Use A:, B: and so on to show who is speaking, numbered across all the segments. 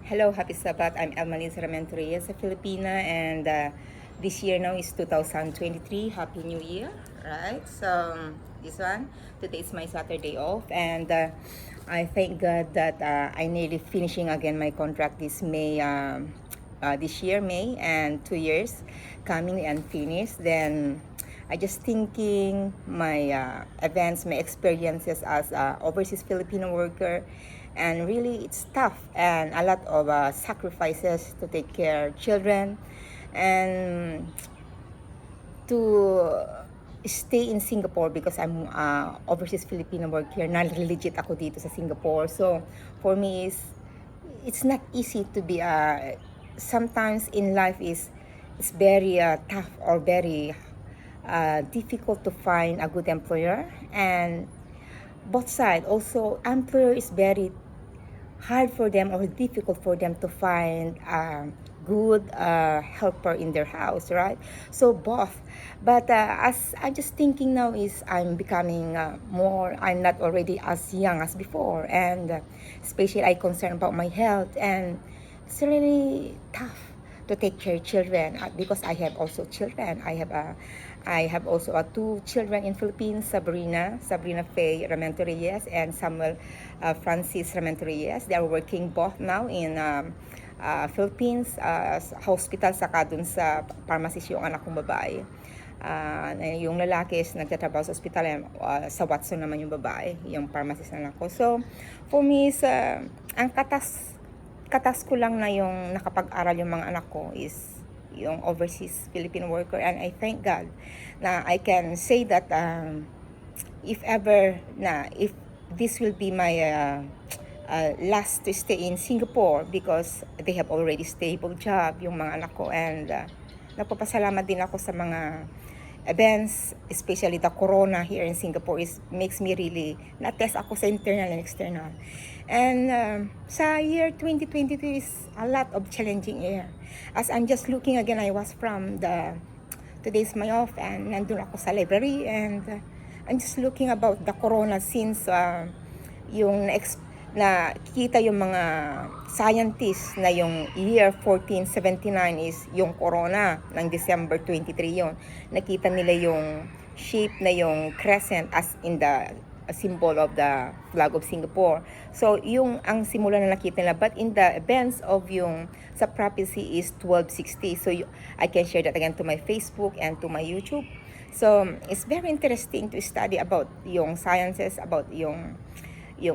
A: Hello, happy Sabbath. I'm Elmalin Reyes sa Pilipinas, and this year now is 2023. Happy New Year, right? So this one, today is my Saturday off, and I thank God that I nearly finishing again my contract this May. This year, May, and 2 years coming and finished. Then I just thinking my events, my experiences as a overseas Filipino worker, and really it's tough and a lot of sacrifices to take care of children and to stay in Singapore because I'm overseas Filipino worker. Na-legit ako dito sa Singapore. So for me it's not easy to be sometimes in life it's very tough or very difficult to find a good employer, and both sides also employer is very hard for them or difficult for them to find a good helper in their house, right? So both, but as I'm just thinking now is I'm becoming I'm not already as young as before, and especially I concerned about my health, and it's really tough to take care of children because I have also children. I have also two children in Philippines, Sabrina Faye Ramento Reyes, and Samuel Francis Ramento Reyes. They are working both now in Philippines, hospital, saka dun sa pharmacist yung anak kong babae. Yung lalaki is nagtatrabaho sa hospital, and sa Watson naman yung babae, yung pharmacist na anak ko. So for me is ang katas ko lang na yung nakapag-aral yung mga anak ko is yung overseas Filipino worker, and I thank God na I can say that if this will be my last to stay in Singapore because they have already stable job yung mga anak ko, and nagpapasalamat din ako sa mga events, especially the corona here in Singapore makes me really na-test ako sa internal and external. And sa year 2022 is a lot of challenging year. As I'm just looking again, I was from today's my off, and nandun ako sa library, and I'm just looking about the corona since yung nakikita yung mga scientists na yung year 1479 is yung corona ng December 23 yon. Nakita nila yung shape na yung crescent as in the symbol of the flag of Singapore. So yung ang simula na nakita nila, but in the events of yung sa prophecy is 1260. So I can share that again to my Facebook and to my YouTube. So it's very interesting to study about yung sciences, about yung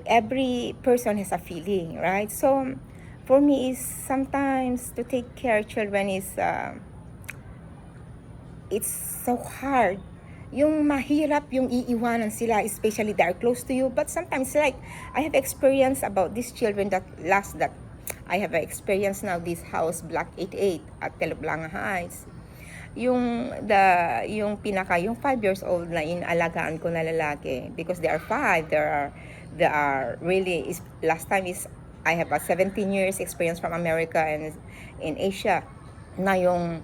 A: every person has a feeling, right? So for me is sometimes to take care of children is it's so hard. Yung mahirap yung iiwanan sila, especially they are close to you, but sometimes like I have experience about these children that I have experience now this house Block 88 at Teloblanca Heights. Yung 5 years old na inalagaan ko na lalaki, because they are 5, they are really last time is I have a 17 years experience from America and in Asia na yung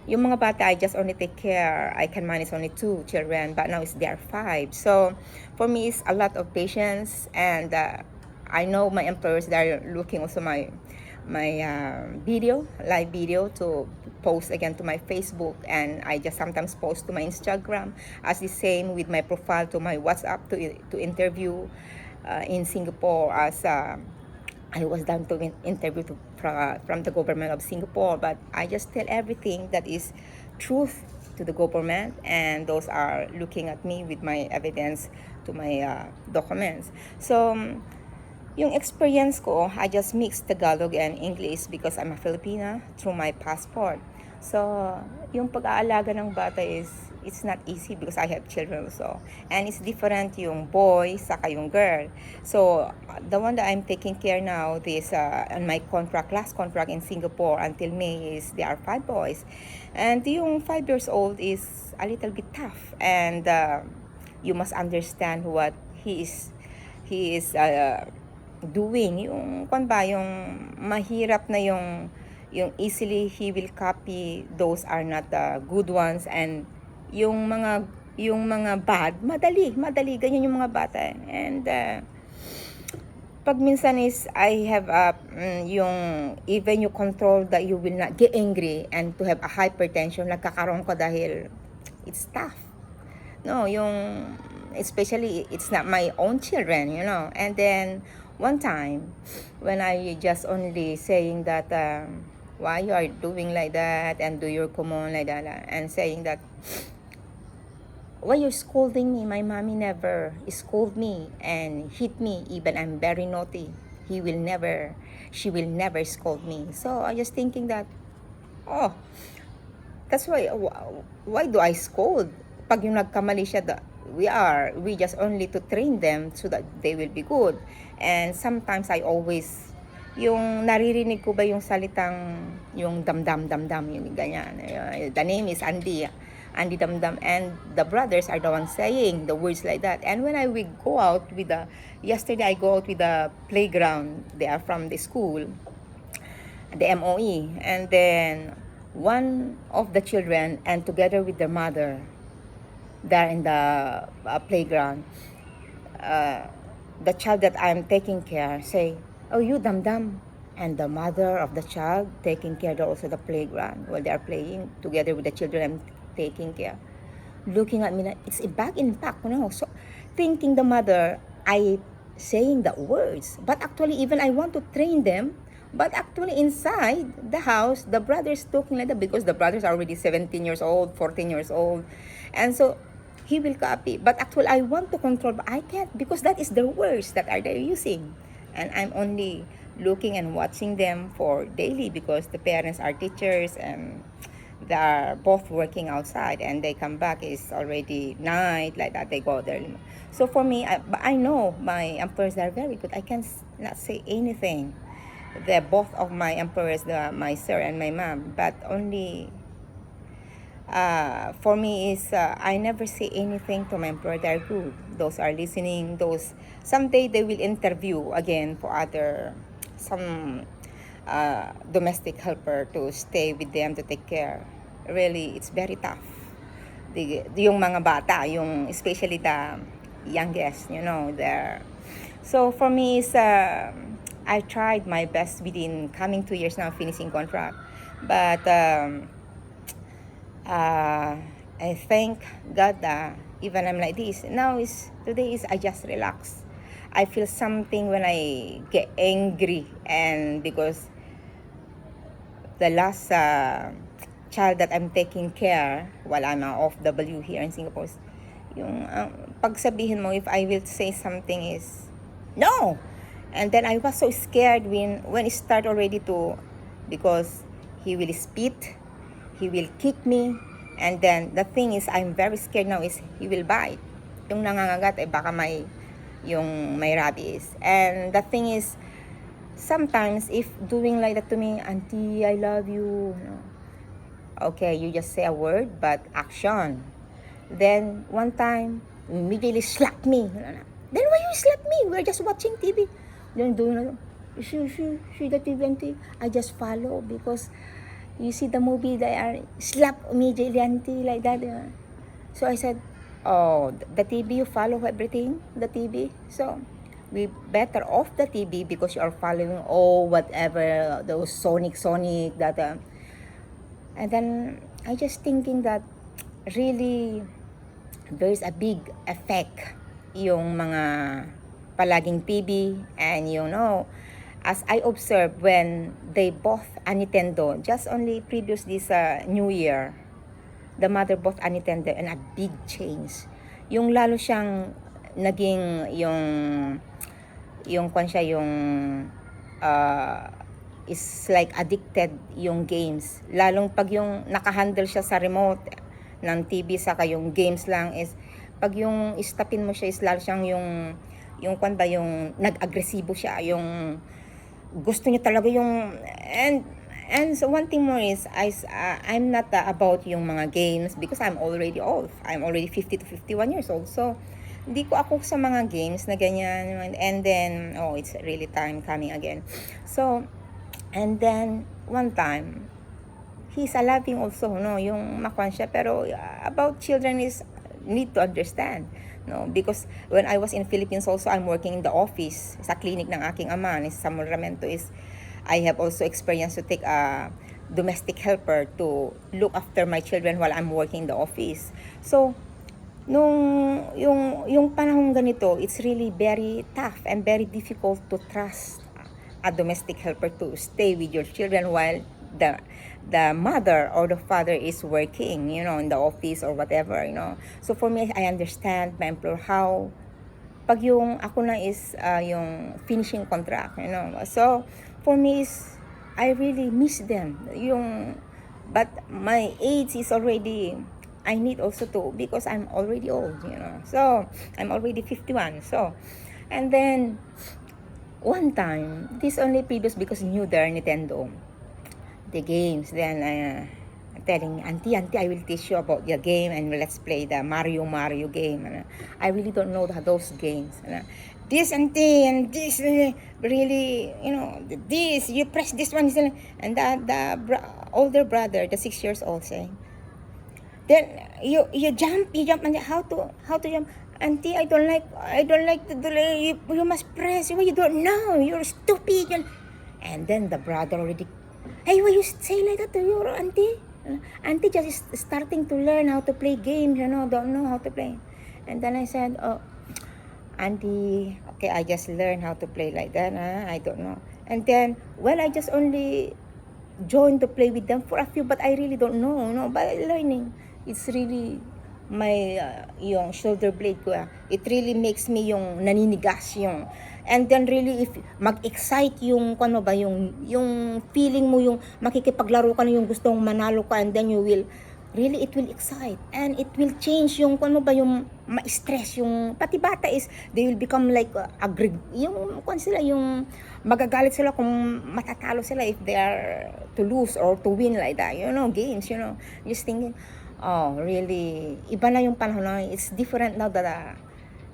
A: mga bata I just only take care, I can manage only 2 children, but now they are 5. So for me it's a lot of patience, and I know my employers, they are looking also my live video to post again to my Facebook, and I just sometimes post to my Instagram, as the same with my profile to my WhatsApp to interview in Singapore, as I was done to interview from the government of Singapore, but I just tell everything that is truth to the government, and those are looking at me with my evidence to my documents. So yung experience ko, I just mix Tagalog and English because I'm a Filipina through my passport. So yung pag-aalaga ng bata it's not easy because I have children also, and it's different yung boy saka yung girl. So the one that I'm taking care now, this on my last contract in Singapore until May, is there are 5 boys, and yung 5 years old is a little bit tough, and you must understand what he is doing. Yung yung mahirap na yung easily he will copy, those are not the good ones, and yung mga bad, madali ganyan yung mga bata, and pag minsan is I have yung even you control that you will not get angry and to have a hypertension, nagkakaroon ko dahil it's tough. No, yung especially it's not my own children, you know. And then one time when I just only saying that why you are doing like that and do your common like that and saying that why you're scolding me? My mommy never scold me and hit me even I'm very naughty. She will never scold me. So I just thinking that, oh, that's why do I scold? Pag yung nagkamali siya, we just only to train them so that they will be good. And sometimes I always, yung naririnig ko ba yung salitang, yung damdam, yung ganyan. The name is Andy Damdam, and the brothers are the ones saying the words like that. And when I will go out with yesterday I go out with the playground, they are from the school, the MOE, and then one of the children and together with their mother, they're in the playground. The child that I'm taking care say, oh, you Damdam. And the mother of the child taking care of also the playground while they are playing together with the children I'm taking care. Looking at me, it's a bad impact, you know. So thinking the mother, I saying the words, but actually even I want to train them, but actually inside the house, the brothers talking like that because the brothers are already 17 years old, 14 years old, and so he will copy. But actually I want to control, but I can't because that is the words that are they using, and I'm only looking and watching them for daily because the parents are teachers and they are both working outside and they come back is already night like that, they go there. So for me, I know my employers are very good. I can not say anything. They're both of my employers, my sir and my mom, but only for me is I never say anything to my employer. They're good. Those are listening. Those someday they will interview again for some domestic helper to stay with them to take care. Really, it's very tough. Yung mga bata, yung especially the youngest, you know, there. So for me, is I tried my best within coming 2 years now, finishing contract, but I thank God that even I'm like this now. Today is I just relax. I feel something when I get angry, and because the last child that I'm taking care while I'm OFW here in Singapore, yung pagsabihin mo if I will say something is no, and then I was so scared when it start already to, because he will spit, he will kick me, and then the thing is I'm very scared now is he will bite. Yung nangangagat baka may rabies. And the thing is sometimes if doing like that to me, auntie, I love you, okay, you just say a word but action. Then one time immediately slap me. Then why you slap me? We're just watching TV. Then doing see the TV, auntie. I just follow because you see the movie, they are slap immediately, auntie, like that. So I said, oh, the TV, you follow everything, the TV. So we better off the TV because you are following whatever those Sonic that. And then I just thinking that really there's a big effect yung mga palaging TV, and you know, as I observed when they both Nintendo, just only previous this New Year, the mother both Nintendo, and a big change. Yung lalo siyang naging yung kwan siya yung is like addicted yung games. Lalong pag yung nakahandle siya sa remote ng TV saka yung games lang is pag yung istapin mo siya is lalo siyang yung kwan ba yung nag-agresibo siya, yung gusto niya talaga yung and so one thing more is I'm not about yung mga games because I'm already old. I'm already 50 to 51 years old. So hindi ko ako sa mga games na ganyan, and then it's really time coming again. So and then one time he's loving also, no, yung makwan siya, pero about children is need to understand No, because when I was in Philippines also, I'm working in the office sa clinic ng aking ama sa Monramento is I have also experienced to take a domestic helper to look after my children while I'm working in the office. So nung yung panahon ganito, it's really very tough and very difficult to trust a domestic helper to stay with your children while the mother or the father is working, in the office or whatever, So for me, I understand my employer how pag yung ako na is yung finishing contract, So for me is I really miss them. But my age is already I need also to because I'm already old, So I'm already 51. So and then one time, this only previous because new there Nintendo, the games. Then telling auntie, I will teach you about the game and let's play the Mario game. I really don't know those games. This auntie and this really, this you press this one, and the older brother, the 6 years old, saying, then you jump, and how to jump. Auntie, I don't like to do it. You must press. You don't know. You're stupid. And then the brother already, hey, why you say like that to your auntie? Auntie just starting to learn how to play games, don't know how to play. And then I said, oh, auntie, okay, I just learned how to play like that. I don't know. And then, well, I just only joined to play with them for a few, but I really don't know, But learning, it's really my yung shoulder blade ko, it really makes me yung naninigas yung, and then really if mag-excite yung ano ba yung feeling mo yung makikipaglaro ka na yung gustong manalo ka, and then you will really it will excite and it will change yung ano ba yung ma-stress yung pati bata is they will become like yung kung sila yung magagalit sila kung matatalo sila if they are to lose or to win like that, games, just thinking, oh, really, iba na yung panahon na, it's different now that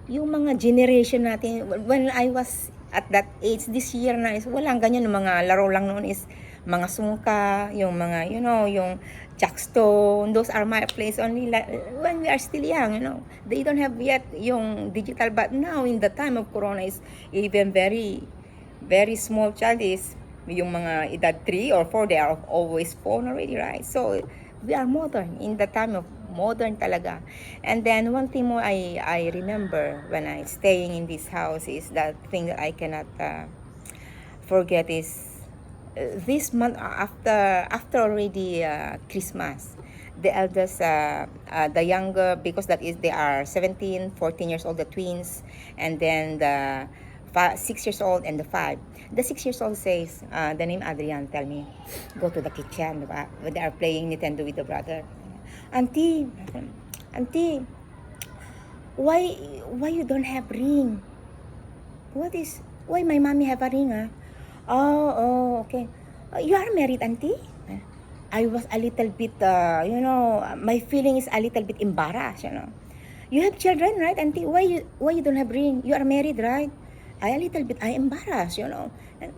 A: yung mga generation natin, when I was at that age, this year na is, walang ganyan, mga laro lang noon is, mga sungka, yung mga, yung jackstone, those are my plays only when we are still young, They don't have yet yung digital, but now in the time of Corona is even very, very small child is, yung mga edad 3 or 4, they are always phone already, right? So, we are modern in the time of modern talaga. And then one thing more I remember when I staying in this house is that thing that I cannot forget is this month after already Christmas, the eldest the younger, because that is they are 17 14 years old, the twins, and then the 6 years old and the 5. The 6 years old says, the name Adrian, tell me, go to the kitchen, when they are playing Nintendo with the brother. Auntie, why you don't have ring? Why my mommy have a ring, Oh, okay. You are married, auntie? I was a little bit, my feeling is a little bit embarrassed, You have children, right, auntie? Why you don't have ring? You are married, right? I embarrassed,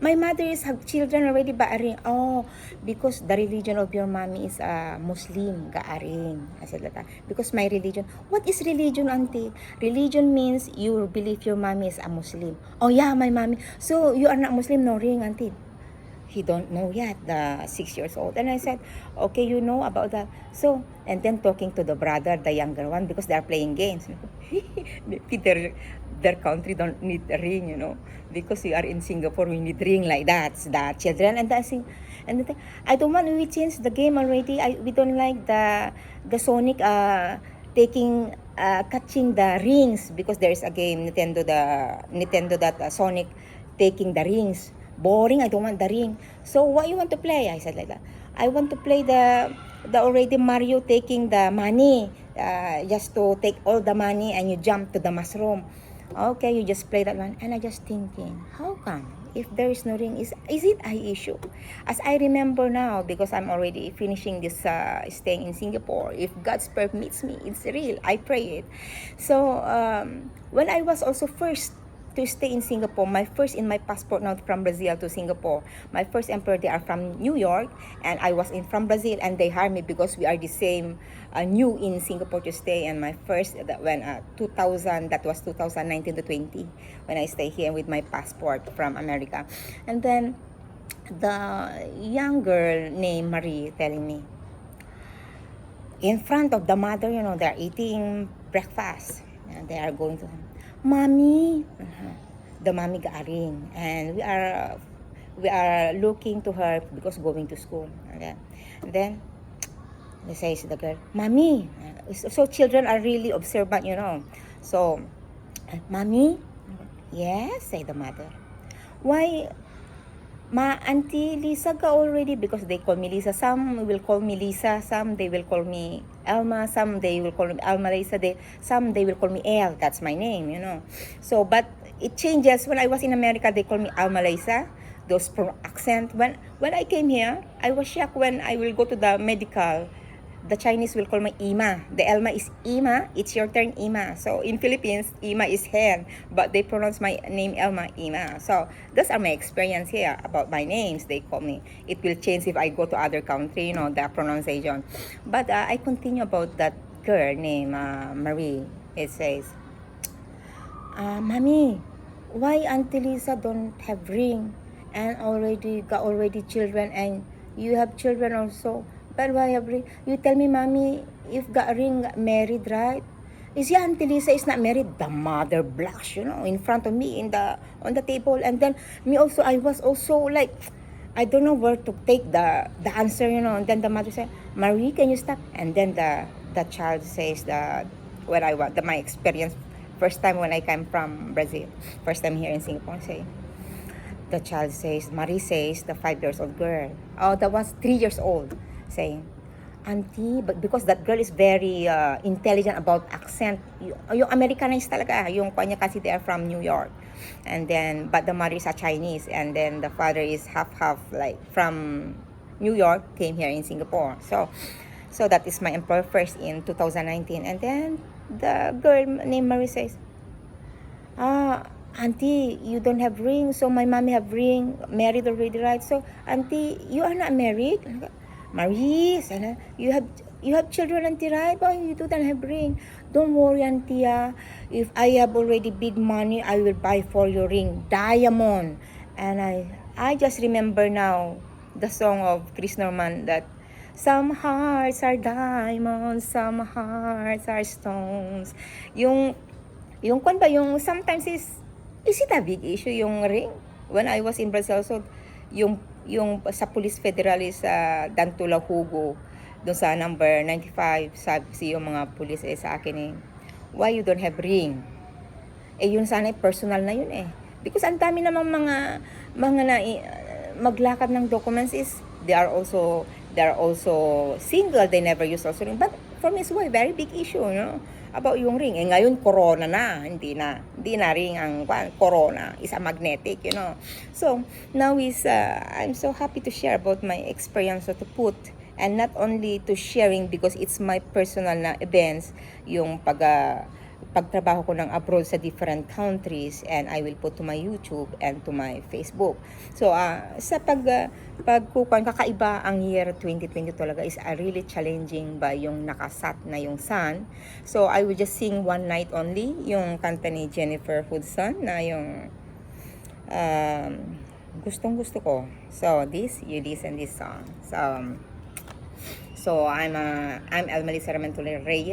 A: My mother have children already, but a ring. Oh, because the religion of your mommy is Muslim, ring. I said that. Because my religion. What is religion, auntie? Religion means you believe your mommy is a Muslim. Oh yeah, my mommy. So you are not Muslim, no ring, auntie. He don't know yet, the 6 years old. And I said, okay, you know about that. So, and then talking to the brother, the younger one, because they are playing games. Their country don't need a ring, because we are in Singapore, we need ring like that. The children and dancing. And then, I don't want, we change the game already. We don't like the Sonic catching the rings, because there is a game, Nintendo that Sonic taking the rings. Boring, I don't want the ring. So what you want to play? I said like that. I want to play the already Mario taking the money, just to take all the money and you jump to the mushroom. Okay, you just play that one. And I just thinking, how come if there is no ring, is it an issue? As I remember now, because I'm already finishing this staying in Singapore, if God's permits me, it's real, I pray it. So when I was also first to stay in Singapore. In my passport now from Brazil to Singapore. My first employer, they are from New York, and I was from Brazil, and they hired me because we are the same, new in Singapore to stay. And my first, that was 2019 to 20, when I stay here with my passport from America. And then the young girl named Marie telling me, in front of the mother, they're eating breakfast. And they are going to, Mommy, the mommy gaaring. And we are looking to her because going to school. And then says the girl, Mommy. So children are really observant, So, Mommy? Yes, say the mother. Why, Auntie Lisa ka already, because they call me Lisa. Some will call me Lisa, some they will call me Elma, some they will call me Alma Lisa, some they will call me El. That's my name, So, but it changes. When I was in America, they call me Alma Lisa. Those accent. When I came here, I was shocked when I will go to the medical. The Chinese will call me Ima. The Elma is Ima. It's your turn, Ima. So in Philippines, Ima is hen, but they pronounce my name Elma, Ima. So those are my experience here about my names. They call me. It will change if I go to other country, the pronunciation. But I continue about that girl named Marie. It says, Mommy, why Auntie Lisa don't have ring and got children, and you have children also? But why have ring? You tell me, Mommy, if got ring, married, right? Is Auntie Lisa is not married? The mother blush, in front of me on the table. And then me also, I was also like, I don't know where to take the answer, And then the mother said, Marie, can you stop? And then the child says my experience, first time when I came from Brazil, first time here in Singapore, the child says, Marie says, the 5-year-old girl, that was 3 years old, saying, Auntie, but because that girl is very intelligent about accent, yung Americanized talaga, yung kanya kasi they are from New York. And then, but the mother is a Chinese, and then the father is half, like from New York, came here in Singapore. So that is my employer first in 2019. And then the girl named Marie says, Auntie, you don't have ring, so my mommy have ring, married already, right? So, Auntie, you are not married? Marie, you have children, Auntie, right? But you don't have ring. Don't worry, Auntie. If I have already big money, I will buy for your ring, diamond. And I just remember now the song of Chris Norman that some hearts are diamonds, some hearts are stones. Yung kwan ba, yung sometimes is it a big issue yung ring? When I was in Brazil, so yung sa Police Federal is Dantula Hugo, doon sa number 95, sabi yung mga police sa akin why you don't have ring? Yun sana personal na yun because ang dami namang mga maglakad ng documents is they are also single, they never use also ring. But for me, it's a very big issue, about yung ring. Ngayon, corona na. Hindi na ring ang corona. Is a magnetic, So, now I'm so happy to share about my experience to put, and not only to sharing because it's my personal na events, yung pagtrabaho ko ng abroad sa different countries, and I will put to my YouTube and to my Facebook. So, sa kakaiba ang year 2020 talaga is really challenging ba yung nakasat na yung sun. So, I will just sing one night only, yung kanta ni Jennifer Hudson na yung gustong gusto ko. So, you listen this song. So I'm Elma Lisa Reyes.